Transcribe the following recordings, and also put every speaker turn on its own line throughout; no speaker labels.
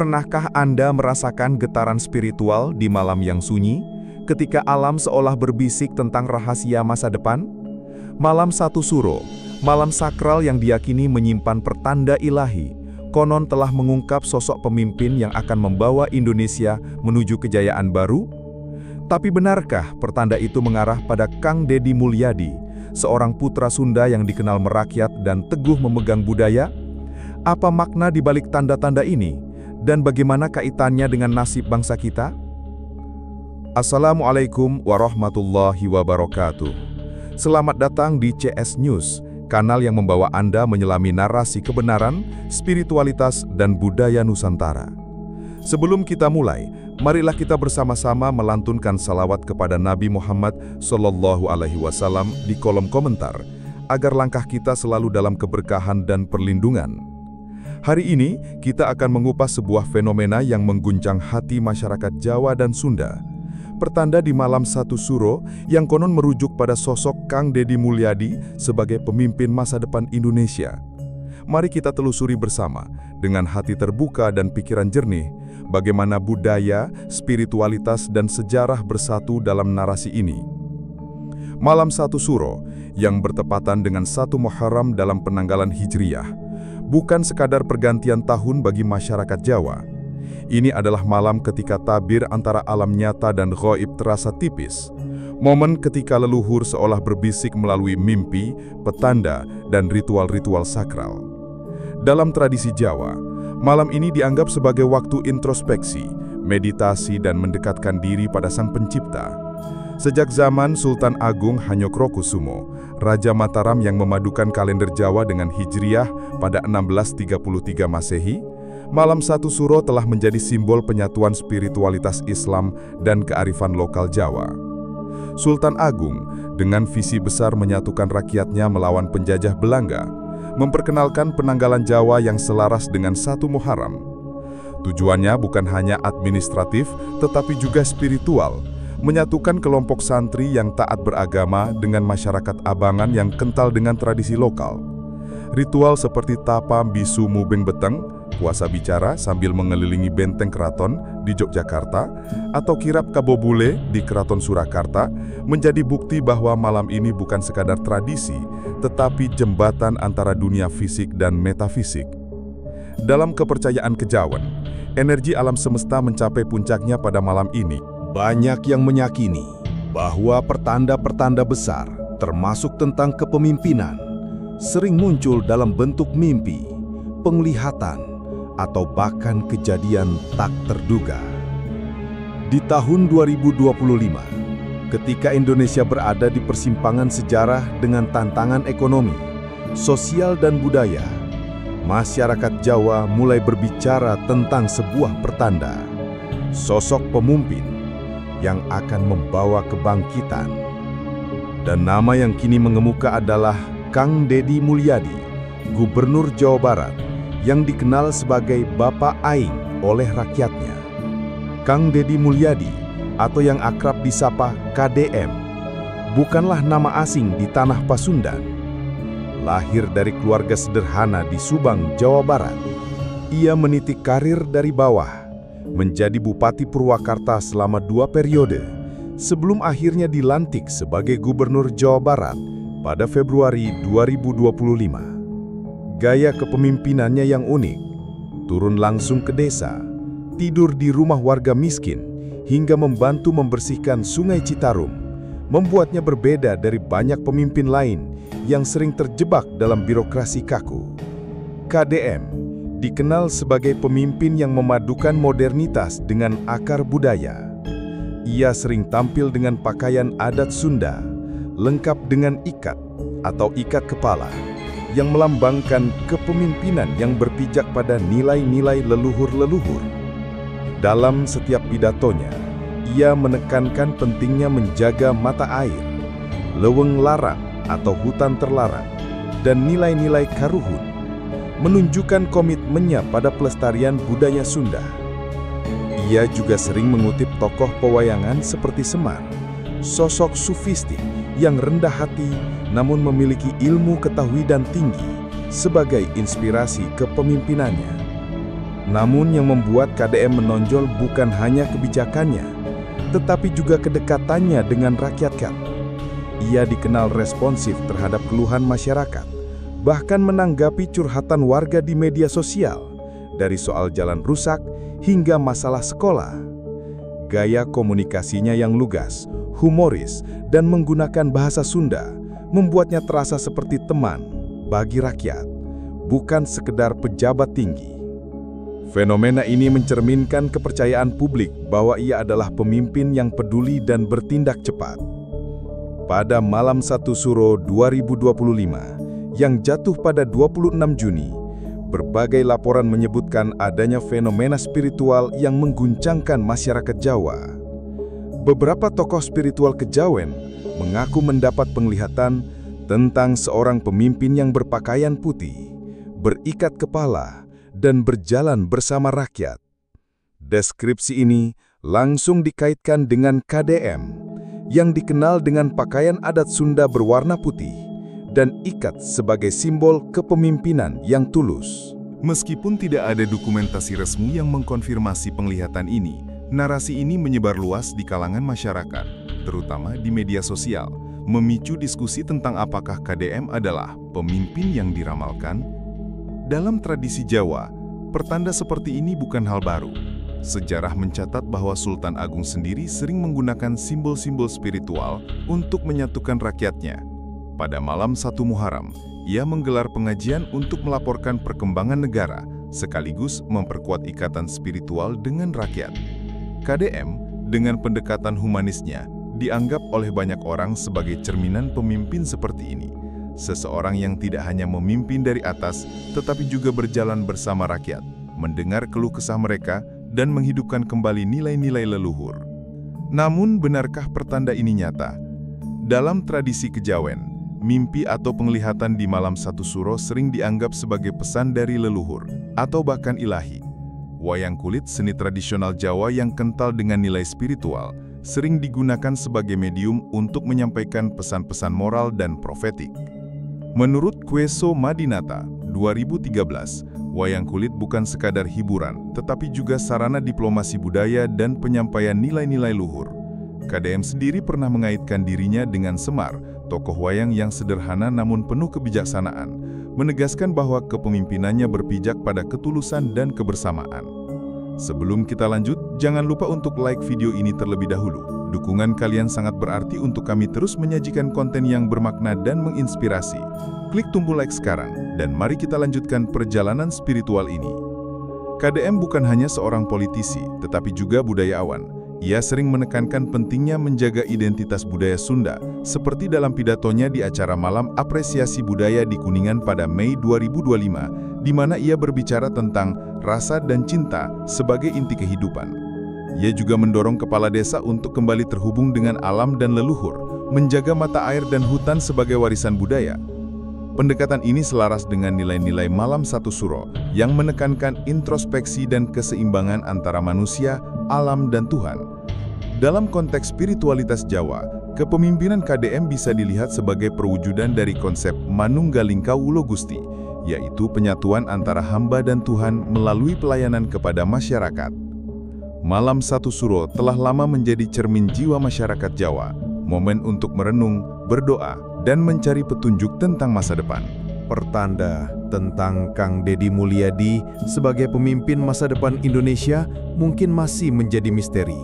Pernahkah Anda merasakan getaran spiritual di malam yang sunyi, ketika alam seolah berbisik tentang rahasia masa depan? Malam Satu Suro, malam sakral yang diyakini menyimpan pertanda ilahi, konon telah mengungkap sosok pemimpin yang akan membawa Indonesia menuju kejayaan baru? Tapi benarkah pertanda itu mengarah pada Kang Deddy Mulyadi, seorang putra Sunda yang dikenal merakyat dan teguh memegang budaya? Apa makna di balik tanda-tanda ini? Dan bagaimana kaitannya dengan nasib bangsa kita? Assalamualaikum warahmatullahi wabarakatuh. Selamat datang di CS News, kanal yang membawa Anda menyelami narasi kebenaran, spiritualitas, dan budaya Nusantara. Sebelum kita mulai, marilah kita bersama-sama melantunkan salawat kepada Nabi Muhammad SAW di kolom komentar, agar langkah kita selalu dalam keberkahan dan perlindungan. Hari ini, kita akan mengupas sebuah fenomena yang mengguncang hati masyarakat Jawa dan Sunda. Pertanda di malam Satu Suro yang konon merujuk pada sosok Kang Deddy Mulyadi sebagai pemimpin masa depan Indonesia. Mari kita telusuri bersama, dengan hati terbuka dan pikiran jernih, bagaimana budaya, spiritualitas, dan sejarah bersatu dalam narasi ini. Malam Satu Suro, yang bertepatan dengan 1 Muharram dalam penanggalan Hijriyah, bukan sekadar pergantian tahun bagi masyarakat Jawa. Ini adalah malam ketika tabir antara alam nyata dan ghaib terasa tipis. Momen ketika leluhur seolah berbisik melalui mimpi, petanda, dan ritual-ritual sakral. Dalam tradisi Jawa, malam ini dianggap sebagai waktu introspeksi, meditasi, dan mendekatkan diri pada Sang Pencipta. Sejak zaman Sultan Agung Hanyokrokusumo, Raja Mataram yang memadukan kalender Jawa dengan Hijriyah pada 1633 Masehi, malam Satu Suro telah menjadi simbol penyatuan spiritualitas Islam dan kearifan lokal Jawa. Sultan Agung, dengan visi besar menyatukan rakyatnya melawan penjajah Belanda, memperkenalkan penanggalan Jawa yang selaras dengan 1 Muharram. Tujuannya bukan hanya administratif, tetapi juga spiritual, menyatukan kelompok santri yang taat beragama dengan masyarakat Abangan yang kental dengan tradisi lokal. Ritual seperti tapa bisu mubeng beteng, puasa bicara sambil mengelilingi benteng keraton di Yogyakarta, atau kirap kabobule di Keraton Surakarta, menjadi bukti bahwa malam ini bukan sekadar tradisi, tetapi jembatan antara dunia fisik dan metafisik. Dalam kepercayaan kejawen, energi alam semesta mencapai puncaknya pada malam ini.
Banyak yang meyakini bahwa pertanda-pertanda besar, termasuk tentang kepemimpinan, sering muncul dalam bentuk mimpi, penglihatan, atau bahkan kejadian tak terduga. Di tahun 2025, ketika Indonesia berada di persimpangan sejarah dengan tantangan ekonomi, sosial, dan budaya, masyarakat Jawa mulai berbicara tentang sebuah pertanda, sosok pemimpin yang akan membawa kebangkitan. Dan nama yang kini mengemuka adalah Kang Deddy Mulyadi, Gubernur Jawa Barat, yang dikenal sebagai Bapak Aing oleh rakyatnya. Kang Deddy Mulyadi, atau yang akrab disapa KDM, bukanlah nama asing di tanah Pasundan. Lahir dari keluarga sederhana di Subang, Jawa Barat, ia meniti karir dari bawah, menjadi Bupati Purwakarta selama 2 periode, sebelum akhirnya dilantik sebagai Gubernur Jawa Barat pada Februari 2025. Gaya kepemimpinannya yang unik, turun langsung ke desa, tidur di rumah warga miskin, hingga membantu membersihkan Sungai Citarum, membuatnya berbeda dari banyak pemimpin lain yang sering terjebak dalam birokrasi kaku. KDM dikenal sebagai pemimpin yang memadukan modernitas dengan akar budaya. Ia sering tampil dengan pakaian adat Sunda, lengkap dengan ikat atau ikat kepala, yang melambangkan kepemimpinan yang berpijak pada nilai-nilai leluhur-leluhur. Dalam setiap pidatonya, ia menekankan pentingnya menjaga mata air, leweng larang atau hutan terlarang, dan nilai-nilai karuhun, menunjukkan komitmennya pada pelestarian budaya Sunda. Ia juga sering mengutip tokoh pewayangan seperti Semar, sosok sufistik yang rendah hati namun memiliki ilmu ketahuidan tinggi sebagai inspirasi kepemimpinannya. Namun yang membuat KDM menonjol bukan hanya kebijakannya, tetapi juga kedekatannya dengan rakyat. Ia dikenal responsif terhadap keluhan masyarakat, bahkan menanggapi curhatan warga di media sosial, dari soal jalan rusak hingga masalah sekolah. Gaya komunikasinya yang lugas, humoris, dan menggunakan bahasa Sunda membuatnya terasa seperti teman bagi rakyat, bukan sekedar pejabat tinggi. Fenomena ini mencerminkan kepercayaan publik bahwa ia adalah pemimpin yang peduli dan bertindak cepat. Pada malam 1 Suro 2025, yang jatuh pada 26 Juni, berbagai laporan menyebutkan adanya fenomena spiritual yang mengguncangkan masyarakat Jawa. Beberapa tokoh spiritual kejawen mengaku mendapat penglihatan tentang seorang pemimpin yang berpakaian putih, berikat kepala, dan berjalan bersama rakyat. Deskripsi ini langsung dikaitkan dengan KDM, yang dikenal dengan pakaian adat Sunda berwarna putih dan ikat sebagai simbol kepemimpinan yang tulus.
Meskipun tidak ada dokumentasi resmi yang mengkonfirmasi penglihatan ini, narasi ini menyebar luas di kalangan masyarakat, terutama di media sosial, memicu diskusi tentang apakah KDM adalah pemimpin yang diramalkan. Dalam tradisi Jawa, pertanda seperti ini bukan hal baru. Sejarah mencatat bahwa Sultan Agung sendiri sering menggunakan simbol-simbol spiritual untuk menyatukan rakyatnya. Pada malam 1 Muharram, ia menggelar pengajian untuk melaporkan perkembangan negara, sekaligus memperkuat ikatan spiritual dengan rakyat. KDM, dengan pendekatan humanisnya, dianggap oleh banyak orang sebagai cerminan pemimpin seperti ini. Seseorang yang tidak hanya memimpin dari atas, tetapi juga berjalan bersama rakyat, mendengar keluh kesah mereka, dan menghidupkan kembali nilai-nilai leluhur. Namun, benarkah pertanda ini nyata? Dalam tradisi kejawen, mimpi atau penglihatan di malam 1 Suro sering dianggap sebagai pesan dari leluhur, atau bahkan ilahi. Wayang kulit, seni tradisional Jawa yang kental dengan nilai spiritual, sering digunakan sebagai medium untuk menyampaikan pesan-pesan moral dan profetik. Menurut Kweso Madinata, 2013, wayang kulit bukan sekadar hiburan, tetapi juga sarana diplomasi budaya dan penyampaian nilai-nilai luhur. KDM sendiri pernah mengaitkan dirinya dengan Semar, tokoh wayang yang sederhana namun penuh kebijaksanaan, menegaskan bahwa kepemimpinannya berpijak pada ketulusan dan kebersamaan. Sebelum kita lanjut, jangan lupa untuk like video ini terlebih dahulu. Dukungan kalian sangat berarti untuk kami terus menyajikan konten yang bermakna dan menginspirasi. Klik tombol like sekarang, dan mari kita lanjutkan perjalanan spiritual ini. KDM bukan hanya seorang politisi, tetapi juga budayawan. Ia sering menekankan pentingnya menjaga identitas budaya Sunda, seperti dalam pidatonya di acara Malam Apresiasi Budaya di Kuningan pada Mei 2025, di mana ia berbicara tentang rasa dan cinta sebagai inti kehidupan. Ia juga mendorong kepala desa untuk kembali terhubung dengan alam dan leluhur, menjaga mata air dan hutan sebagai warisan budaya. Pendekatan ini selaras dengan nilai-nilai Malam 1 Suro yang menekankan introspeksi dan keseimbangan antara manusia, alam, dan Tuhan. Dalam konteks spiritualitas Jawa, kepemimpinan KDM bisa dilihat sebagai perwujudan dari konsep Manunggaling Kawula Gusti, yaitu penyatuan antara hamba dan Tuhan melalui pelayanan kepada masyarakat. Malam 1 Suro telah lama menjadi cermin jiwa masyarakat Jawa, momen untuk merenung, berdoa, dan mencari petunjuk tentang masa depan.
Pertanda tentang Kang Deddy Mulyadi sebagai pemimpin masa depan Indonesia mungkin masih menjadi misteri.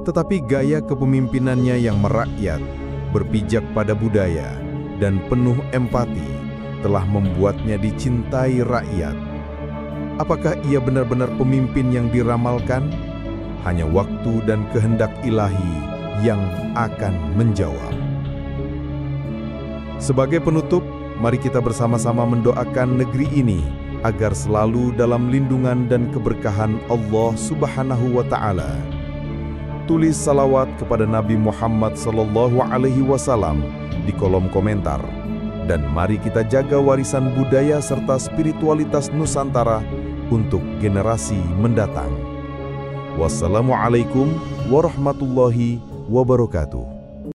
Tetapi gaya kepemimpinannya yang merakyat, berpijak pada budaya, dan penuh empati telah membuatnya dicintai rakyat. Apakah ia benar-benar pemimpin yang diramalkan? Hanya waktu dan kehendak ilahi yang akan menjawab. Sebagai penutup, mari kita bersama-sama mendoakan negeri ini agar selalu dalam lindungan dan keberkahan Allah Subhanahu wa Ta'ala. Tulis salawat kepada Nabi Muhammad SAW di kolom komentar. Dan mari kita jaga warisan budaya serta spiritualitas Nusantara untuk generasi mendatang. Wassalamualaikum warahmatullahi wabarakatuh.